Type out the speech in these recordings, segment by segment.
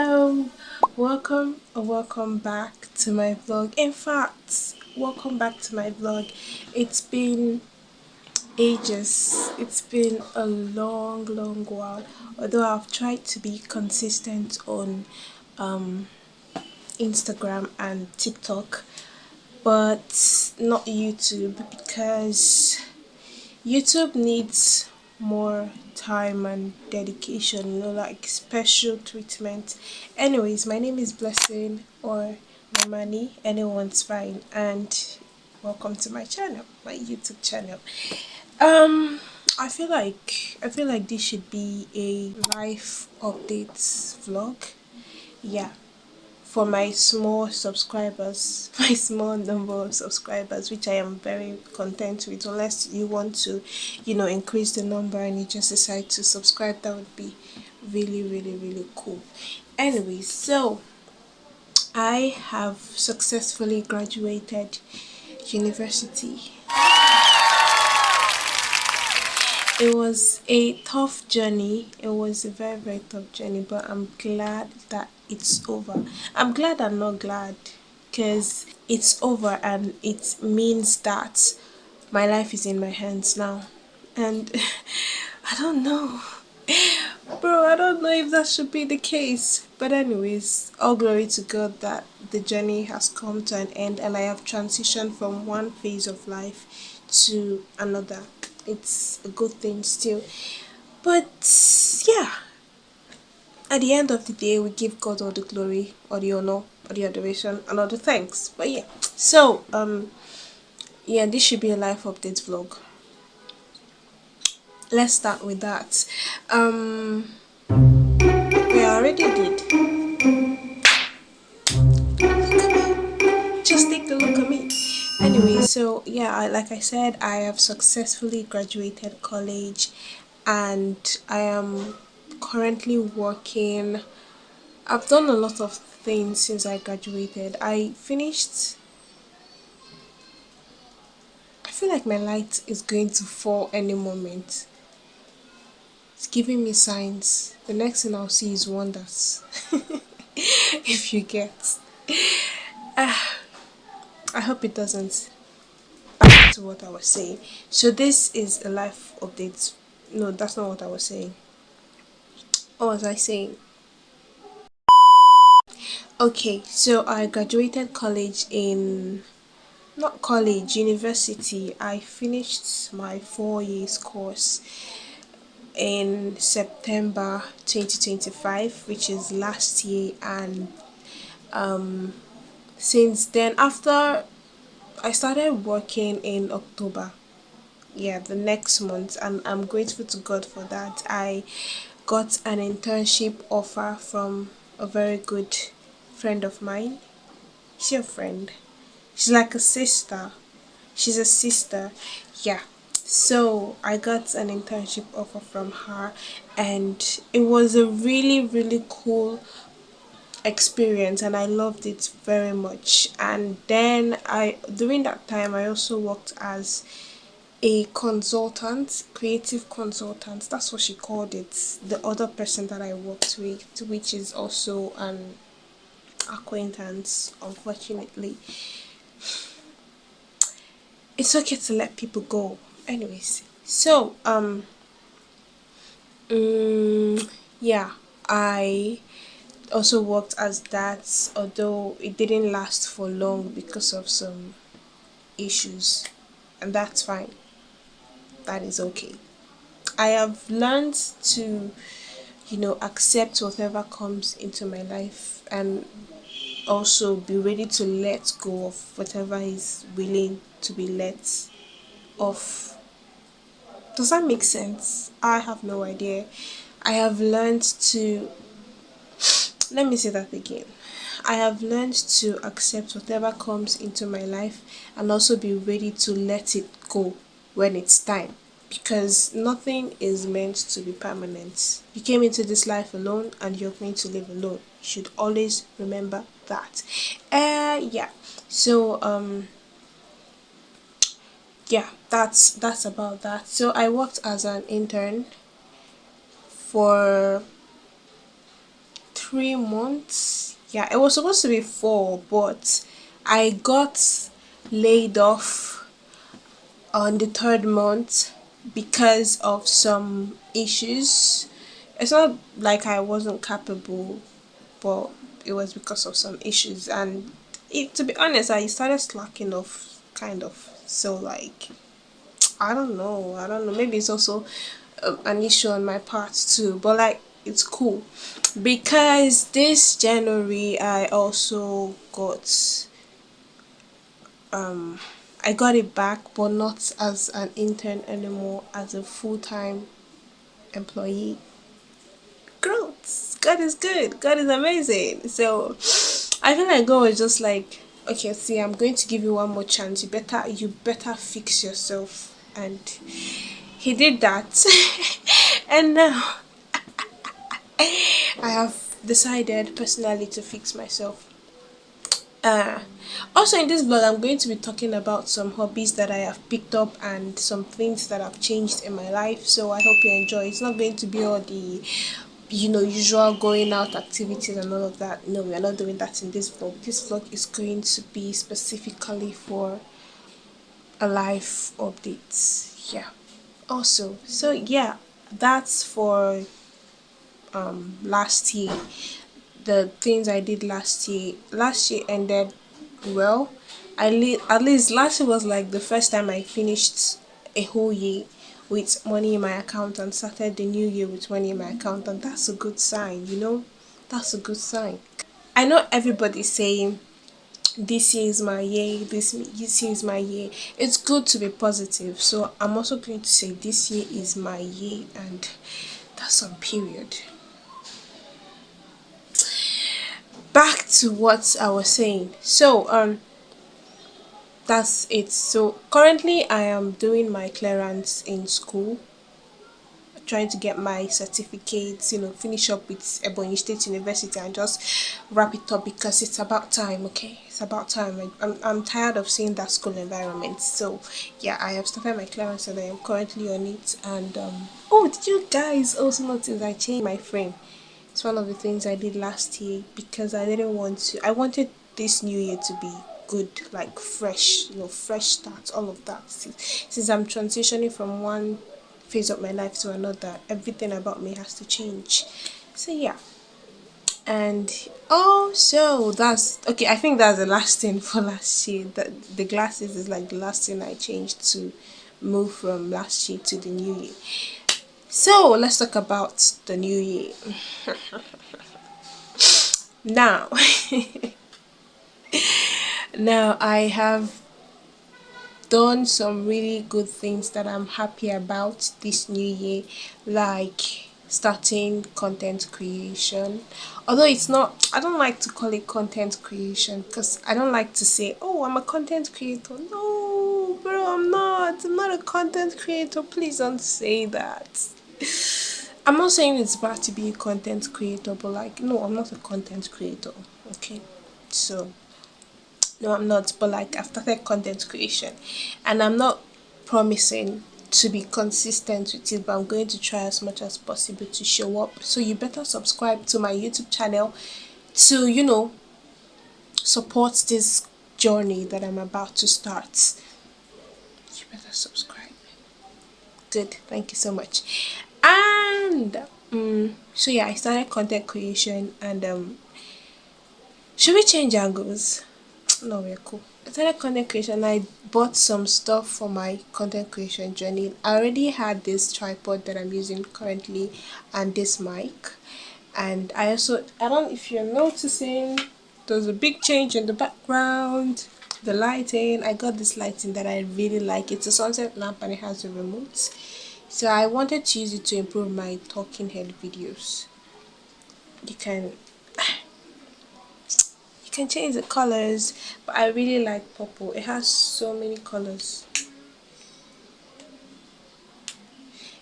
Hello, welcome or welcome back to my vlog. In fact, welcome back to my vlog. It's been ages, it's been a long while. Although I've tried to be consistent on um, Instagram and TikTok, but not YouTube because YouTube needs more time and dedication, like special treatment. Anyways, my name is Blessing or Mamani, anyone's fine, and welcome to my channel, my YouTube channel. Um, I feel like this should be a life updates vlog. Yeah, for my small subscribers, my small number of subscribers, which I am very content with. Unless you want to, increase the number and you just decide to subscribe, that would be really cool. Anyway, so I have successfully graduated university. It was a tough journey. It was a very tough journey, but I'm glad that it's over. I'm glad I'm not glad because it's over and it means that my life is in my hands now. And I don't know. Bro, I don't know if that should be the case. But anyways, all glory to God that the journey has come to an end and I have transitioned from one phase of life to another. It's a good thing still. But yeah, at the end of the day, we give God all the glory, all the honor, all the adoration, and all the thanks. But yeah, so yeah, this should be a life update vlog. Let's start with that. We already did. Just take a look at me. Anyway, so yeah, like I said, I have successfully graduated college, and I am currently working. I've done a lot of things since I graduated. I feel like my light is going to fall any moment. It's giving me signs. The next thing I'll see is wonders. If you get. I hope it doesn't. Back to what I was saying. So this is a life update. No, that's not what I was saying. What was I saying? Okay, so I graduated college in not college, university. I finished my 4 years course in September 2025, which is last year, and since then, after I started working in October, yeah, the next month, and I'm grateful to God for that. I got an internship offer from a very good friend of mine. She's a friend. She's like a sister. She's a sister. Yeah. So I got an internship offer from her, and it was a really cool experience and I loved it very much. And then I during that time I also worked as a consultant, creative consultant. That's what she called it. The other person that I worked with, which is also an acquaintance, unfortunately. It's okay to let people go. Anyways, so yeah, I also worked as that, although it didn't last for long because of some issues, and that's fine. That is okay. I have learned to, accept whatever comes into my life and also be ready to let go of whatever is willing to be let off. Does that make sense? I have no idea. I have learned to, let me say that again. I have learned to accept whatever comes into my life and also be ready to let it go when it's time. Because nothing is meant to be permanent. You came into this life alone and you're going to live alone. You should always remember that. Yeah. So yeah, that's about that. So I worked as an intern for 3 months. Yeah, it was supposed to be 4, but I got laid off on the third month because of some issues. It's not like I wasn't capable, but it was because of some issues. And to be honest, I started slacking off kind of. So, like, I don't know. Maybe it's also an issue on my part too, but like, it's cool because this January I also got um I got it back, but not as an intern anymore, as a full-time employee. Growth. God is good. God is amazing. So I feel like God was just like, okay, see, I'm going to give you one more chance. You better fix yourself. And he did that. And now I have decided personally to fix myself. Uh, Also, in this vlog, I'm going to be talking about some hobbies that I have picked up and some things that have changed in my life. So I hope you enjoy. It's not going to be all the, usual going out activities and all of that. No, we are not doing that in this vlog. This vlog is going to be specifically for a life update. Yeah. Also, so yeah, that's for last year. The things I did last year. Last year ended well. At least last year was like the first time I finished a whole year with money in my account and started the new year with money in my account, and that's a good sign. That's a good sign. I know everybody's saying this year is my year, this year is my year. It's good to be positive, so I'm also going to say this year is my year, and that's on period. Back to what I was saying. So that's it. So currently I am doing my clearance in school, trying to get my certificates, finish up with Ebonyi State University and just wrap it up because it's about time. Okay, it's about time. I'm tired of seeing that school environment. So yeah, I have started my clearance and I am currently on it. And oh, did you guys also notice I changed my frame? It's one of the things I did last year because I wanted this new year to be good, like fresh, fresh start, all of that. Since I'm transitioning from one phase of my life to another, everything about me has to change. So yeah. And also that's okay, I think that's the last thing for last year. That the glasses is like the last thing I changed to move from last year to the new year. So let's talk about the new year. Now, now I have done some really good things that I'm happy about this new year, like starting content creation. Although it's not, I don't like to call it content creation because I don't like to say, oh, I'm a content creator. No, bro, I'm not a content creator. Please don't say that. I'm not saying it's bad to be a content creator, but like, no, I'm not a content creator. Okay, so no, I'm not, but like, I've started content creation and I'm not promising to be consistent with it, but I'm going to try as much as possible to show up. So you better subscribe to my YouTube channel to, support this journey that I'm about to start. You better subscribe. Good, thank you so much. And so yeah, I started content creation and should we change angles? No, we're cool. I started content creation. I bought some stuff for my content creation journey. I already had this tripod that I'm using currently and this mic. And I don't know if you're noticing, there's a big change in the background. The lighting, I got this lighting that I really like. It's a sunset lamp and it has a remote. So I wanted to use it to improve my talking head videos. You can change the colors, but I really like purple. It has so many colors.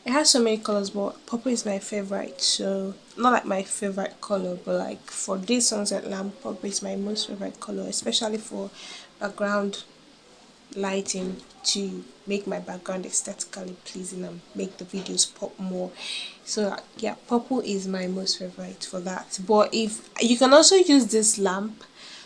It has so many colors, but purple is my favorite. So not like my favorite color, but like for this sunset lamp, purple is my most favorite color, especially for background lighting to make my background aesthetically pleasing and make the videos pop more. So yeah, purple is my most favorite for that. But if you can also use this lamp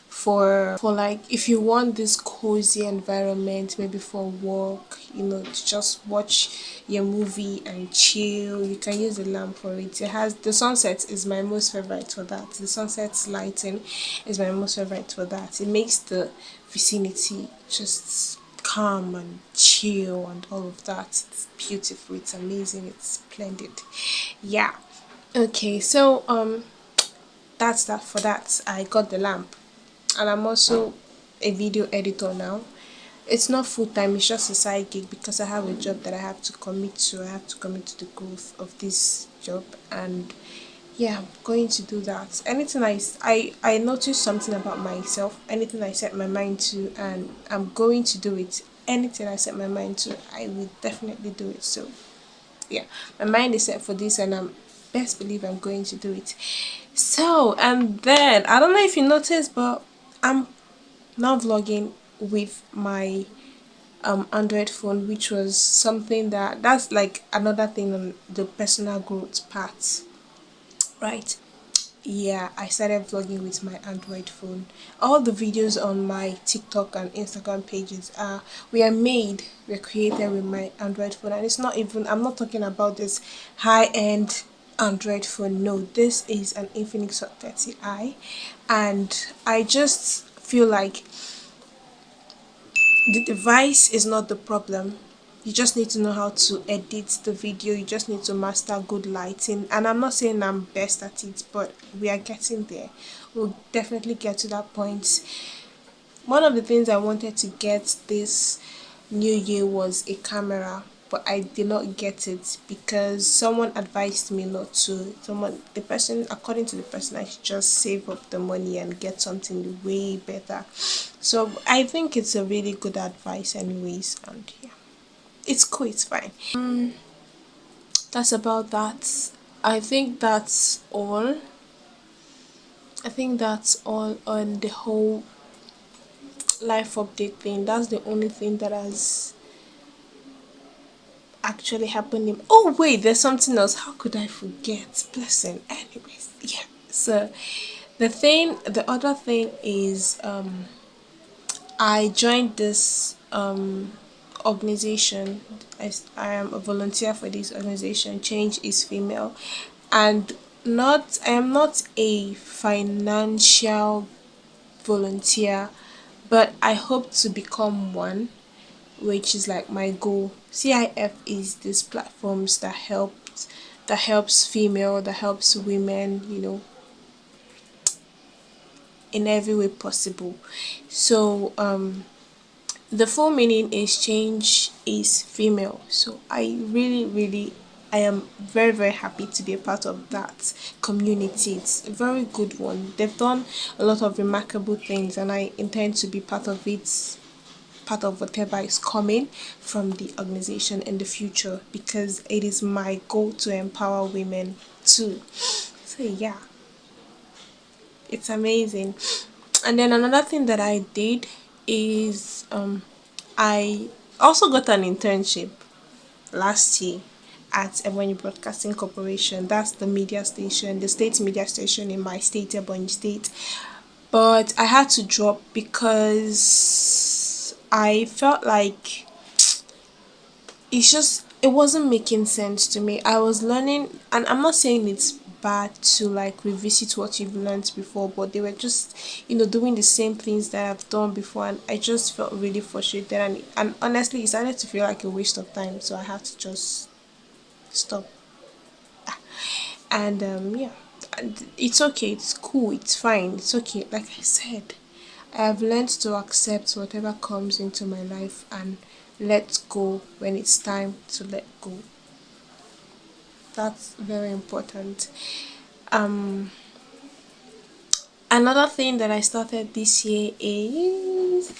for like if you want this cozy environment, maybe for work, to just watch your movie and chill, you can use the lamp for it. It has the sunset is my most favorite for that. The sunset lighting is my most favorite for that. It makes the vicinity just calm and chill and all of that. It's beautiful, it's amazing, it's splendid. Yeah. Okay, so that's that for that. I got the lamp, and I'm also a video editor now. It's not full time, it's just a side gig because I have a job that I have to commit to. I have to commit to the growth of this job, and yeah, I'm going to do that. Anything I noticed something about myself. Anything I set my mind to, and I'm going to do it. Anything I set my mind to, I will definitely do it. So yeah, my mind is set for this, and I'm best believe I'm going to do it. So, and then I don't know if you noticed, but I'm now vlogging with my Android phone, which was something that's like another thing on the personal growth part, right? Yeah, I started vlogging with my Android phone. All the videos on my TikTok and Instagram pages we're created with my Android phone, and it's not even, I'm not talking about this high-end Android phone. No, this is an Infinix Hot 30i, and I just feel like the device is not the problem. You just need to know how to edit the video. You just need to master good lighting, and I'm not saying I'm best at it, but we are getting there. We'll definitely get to that point. One of the things I wanted to get this new year was a camera, but I did not get it because someone advised me not to. The person, according to the person, I should just save up the money and get something way better. So I think it's a really good advice, anyways, and yeah, it's cool, it's fine. That's about that. I think that's all. I think that's all on the whole life update thing. That's the only thing that has actually happening. Oh wait, there's something else. How could I forget? Blessing. Anyways, yeah. So the other thing is I joined this organization. I am a volunteer for this organization. Change is female, and not I am not a financial volunteer, but I hope to become one, which is like my goal. CIF is this platforms that helps female, that helps women, in every way possible. So the full meaning is change is female. So I am very, very happy to be a part of that community. It's a very good one. They've done a lot of remarkable things, and I intend to be part of it, part of whatever is coming from the organization in the future, because it is my goal to empower women too. So yeah, it's amazing. And then another thing that I did is I also got an internship last year at Ebonyi Broadcasting Corporation. That's the media station, the state media station in my state, Ebonyi State. But I had to drop because I felt like it wasn't making sense to me. I was learning, and I'm not saying it's bad to like revisit what you've learned before, but they were just doing the same things that I've done before, and I just felt really frustrated, and honestly it started to feel like a waste of time, so I had to just stop. And yeah, and it's okay, it's cool, it's fine, it's okay. Like I said, I have learned to accept whatever comes into my life and let go when it's time to let go. That's very important. Um, Another thing that I started this year is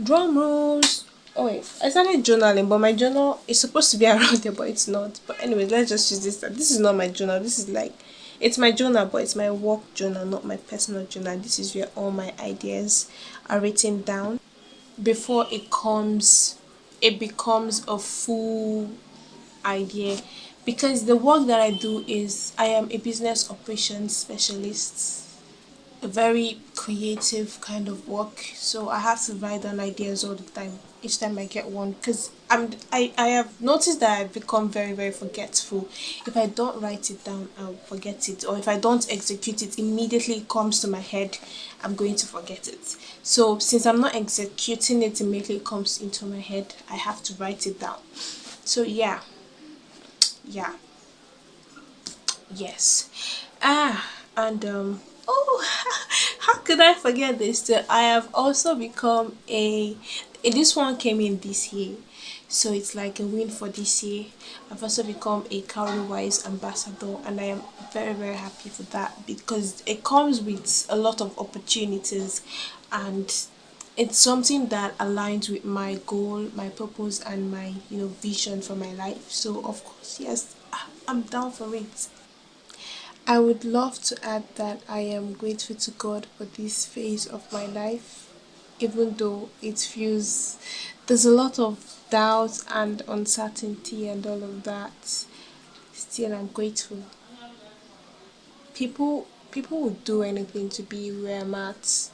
drum rolls. Oh wait, I started journaling, but my journal is supposed to be around there, but it's not. But anyways, let's just use this. This is not my journal. This is like, it's my journal, but it's my work journal, not my personal journal. This is where all my ideas are written down. before it becomes a full idea, because the work that I do is I am a business operations specialist, a very creative kind of work. So I have to write down ideas all the time. Each time I get one, because I have noticed that I've become very very forgetful. If I don't write it down, I'll forget it, or if I don't execute it immediately, it comes to my head, I'm going to forget it. So since I'm not executing it immediately, it comes into my head, I have to write it down. So yeah, yes. And oh, how could I forget this too? I have also become this one came in this year, so it's like a win for this year. I've also become a Cowrie Wise ambassador, and I am very very happy for that, because it comes with a lot of opportunities, and it's something that aligns with my goal, my purpose, and my vision for my life. So of course, yes, I'm down for it. I would love to add that I am grateful to God for this phase of my life, even though it feels there's a lot of doubt and uncertainty and all of that. Still, I'm grateful. People would do anything to be where I'm at.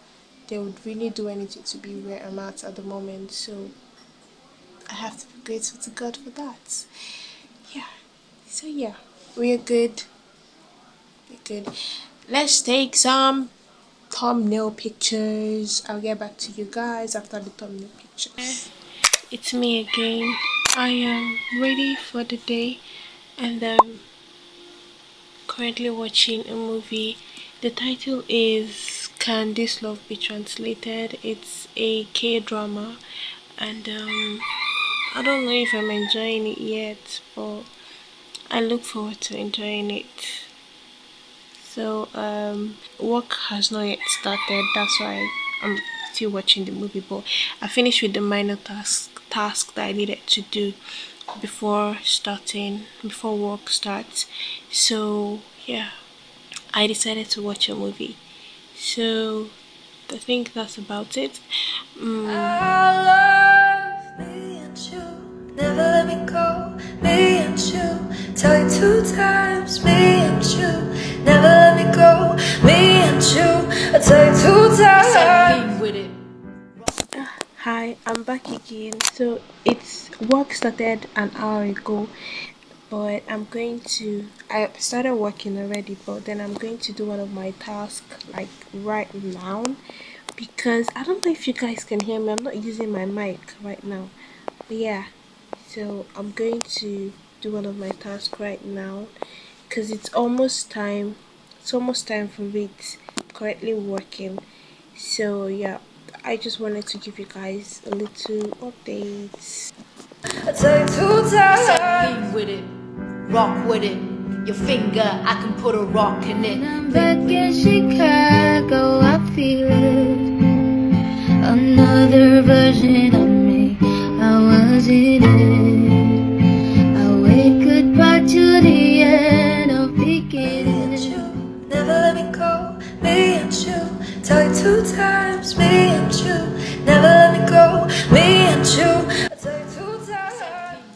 They would really do anything to be where I'm at the moment. So I have to be grateful to God for that. Yeah. So yeah, we're good. We're good. Let's take some thumbnail pictures. I'll get back to you guys after the thumbnail pictures. It's me again. I am ready for the day, and currently watching a movie. The title is Can This Love Be Translated? It's a K drama, and I don't know if I'm enjoying it yet, but I look forward to enjoying it. So work has not yet started. That's why I'm still watching the movie. But I finished with the minor task that I needed to do before work starts. So yeah, I decided to watch a movie. So I think that's about it. I love me and you, never let me go. Me and you, tell you 2 times. Me and you, never let me go. Me and you, I tell you 2 times. With it. Hi, I'm back again. So it's work started an hour ago, but I started working already, but then I'm going to do one of my tasks like right now, because I don't know if you guys can hear me. I'm not using my mic right now. But yeah, so I'm going to do one of my tasks right now, because it's almost time. It's almost time for it. Currently working. So yeah, I just wanted to give you guys a little update. I tell you 2 times. With it, rock with it. Your finger, I can put a rock in it. I'm back in Chicago, I feel it. Another version of me, I wasn't it. I wave goodbye to the end of beginning. Me and you, never let me go. Me and you, tell you 2 times. Me and you, never let me go. Me and you, I tell you 2 times.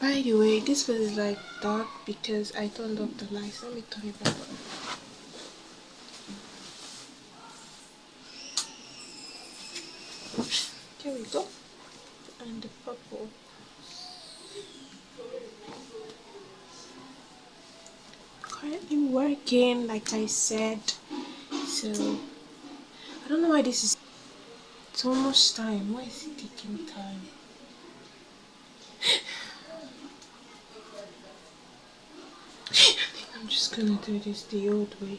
By the way, this was like dark because I turned off the lights. Let me turn it back on. Here we go. And the purple. Currently working, like I said. So I don't know why this is. It's almost time. Why is it taking time? I'm just gonna do this the old way.